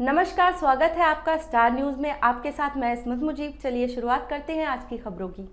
नमस्कार, स्वागत है आपका स्टार न्यूज में। आपके साथ मैं इस्मत मुजीब। चलिए शुरुआत करते हैं आज की खबरों की।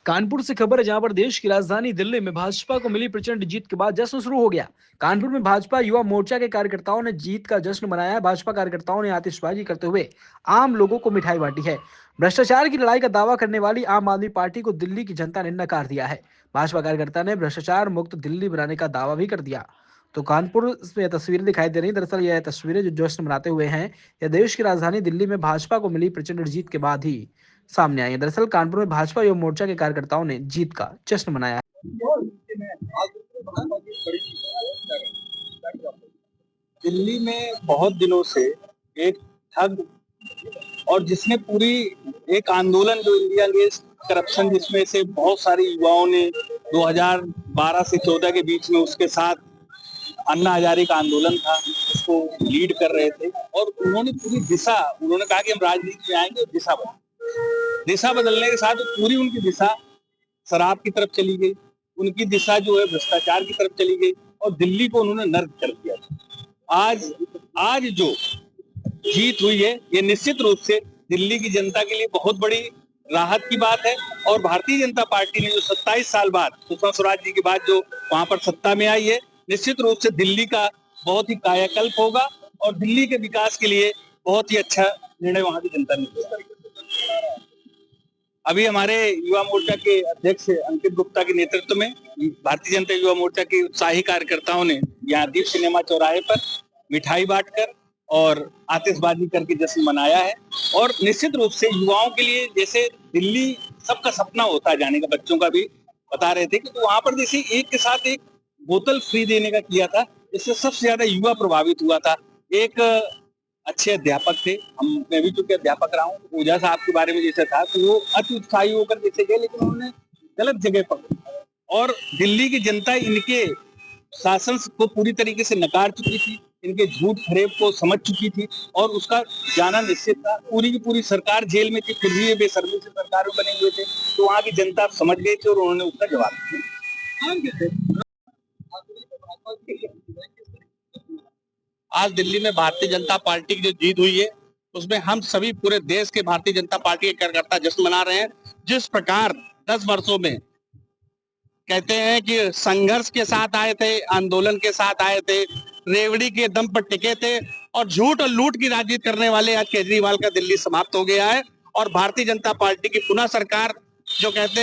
कानपुर से खबर है, जहां पर देश की राजधानी दिल्ली में भाजपा को मिली प्रचंड जीत के बाद जश्न शुरू हो गया। कानपुर में भाजपा युवा मोर्चा के कार्यकर्ताओं ने जीत का जश्न मनाया है। भाजपा कार्यकर्ताओं ने आतिशबाजी करते हुए आम लोगों को मिठाई बांटी है। भ्रष्टाचार की लड़ाई का दावा करने वाली आम आदमी पार्टी को दिल्ली की जनता ने नकार दिया है। भाजपा कार्यकर्ता ने भ्रष्टाचार मुक्त दिल्ली बनाने का दावा भी कर दिया। तो कानपुर में तस्वीरें दिखाई दे रही। दरअसल यह तस्वीरें जो जश्न मनाते हुए हैं, यह देश की राजधानी दिल्ली में भाजपा को मिली प्रचंड जीत के बाद ही सामने आई है। दरअसल कानपुर में भाजपा युवा मोर्चा के कार्यकर्ताओं ने जीत का जश्न मनाया। दिल्ली में बहुत दिनों से एक ठग और जिसने पूरी एक आंदोलन जो इंडिया अगेंस्ट करप्शन, जिसमें से बहुत सारे युवाओं ने 2012 से 14 के बीच में उसके साथ अन्ना हजारे का आंदोलन था, उसको लीड कर रहे थे। और उन्होंने पूरी दिशा, उन्होंने कहा कि हम राजनीति में आएंगे, दिशा बदलने के साथ पूरी उनकी दिशा शराब की तरफ चली गई, उनकी दिशा जो है भ्रष्टाचार की तरफ चली गई और दिल्ली को उन्होंने नर्क कर दिया। आज आज जो जीत हुई है, ये निश्चित रूप से दिल्ली की जनता के लिए बहुत बड़ी राहत की बात है। और भारतीय जनता पार्टी ने जो 27 साल बाद सुषमा स्वराज जी के बाद जो वहां पर सत्ता में आई है, निश्चित रूप से दिल्ली का बहुत ही कायाकल्प होगा और दिल्ली के विकास के लिए बहुत ही अच्छा निर्णय वहां की जनता ने लिया। अभी हमारे युवा मोर्चा के अध्यक्ष अंकित गुप्ता के नेतृत्व में भारतीय जनता युवा मोर्चा के उत्साही कार्यकर्ताओं ने यहाँ दीप सिनेमा चौराहे पर मिठाई बांटकर और आतिशबाजी करके जश्न मनाया है। और निश्चित रूप से युवाओं के लिए, जैसे दिल्ली सबका सपना होता है जाने का, बच्चों का भी बता रहे थे कि तो वहां पर जैसे एक के साथ एक बोतल फ्री देने का किया था, इससे सबसे ज्यादा युवा प्रभावित हुआ था। एक अच्छे अध्यापक थे, मैं भी चूंकि अध्यापक रहा हूँ, ओझा साहब के बारे में जैसे था, तो वो अति उत्साही होकर जैसे गए, लेकिन उन्होंने गलत जगह पकड़ी और दिल्ली की जनता इनके शासन को पूरी तरीके से नकार चुकी थी, इनके झूठ फरेब को समझ चुकी थी और उसका जाना निश्चित था। पूरी की पूरी सरकार जेल में थी, फिर भी ये बेशर्मी से सरकारों बने हुए थे, तो वहां की जनता समझ गई थी और उन्होंने उसका जवाब दिया। आज दिल्ली में भारतीय जनता पार्टी की जो जीत हुई है, उसमें हम सभी पूरे देश के भारतीय जनता पार्टी के कार्यकर्ता जश्न मना रहे हैं। जिस प्रकार 10 वर्षों में कहते हैं कि संघर्ष के साथ आए थे, आंदोलन के साथ आए थे, रेवड़ी के दम पर टिके थे और झूठ और लूट की राजनीति करने वाले आज केजरीवाल का दिल्ली समाप्त हो गया है। और भारतीय जनता पार्टी की पुनः सरकार जो कहते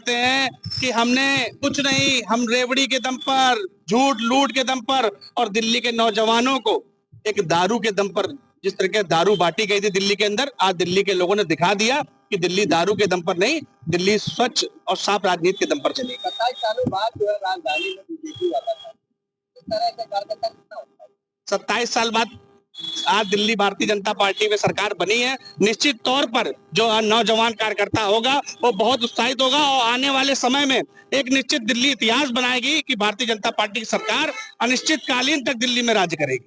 हैं कि हमने कुछ नहीं, हम रेवड़ी के दम पर, झूठ लूट के दम पर और दिल्ली के नौजवानों को एक दारू के दम पर, जिस तरह के दारू बांटी गई थी दिल्ली के अंदर, आज दिल्ली के लोगों ने दिखा दिया कि दिल्ली दारू के दम पर नहीं, दिल्ली स्वच्छ और साफ राजनीति के दम पर चलेगी। 27 सालों बाद जो है राजधानी में बीजेपी वाला था, इस तरह का कार्यकर्ता कितना होता है? 27 साल बाद आज दिल्ली भारतीय जनता पार्टी में सरकार बनी है। निश्चित तौर पर जो नौजवान कार्यकर्ता होगा वो बहुत उत्साहित होगा और आने वाले समय में एक निश्चित दिल्ली इतिहास बनाएगी कि भारतीय जनता पार्टी की सरकार अनिश्चितकालीन तक दिल्ली में राज्य करेगी।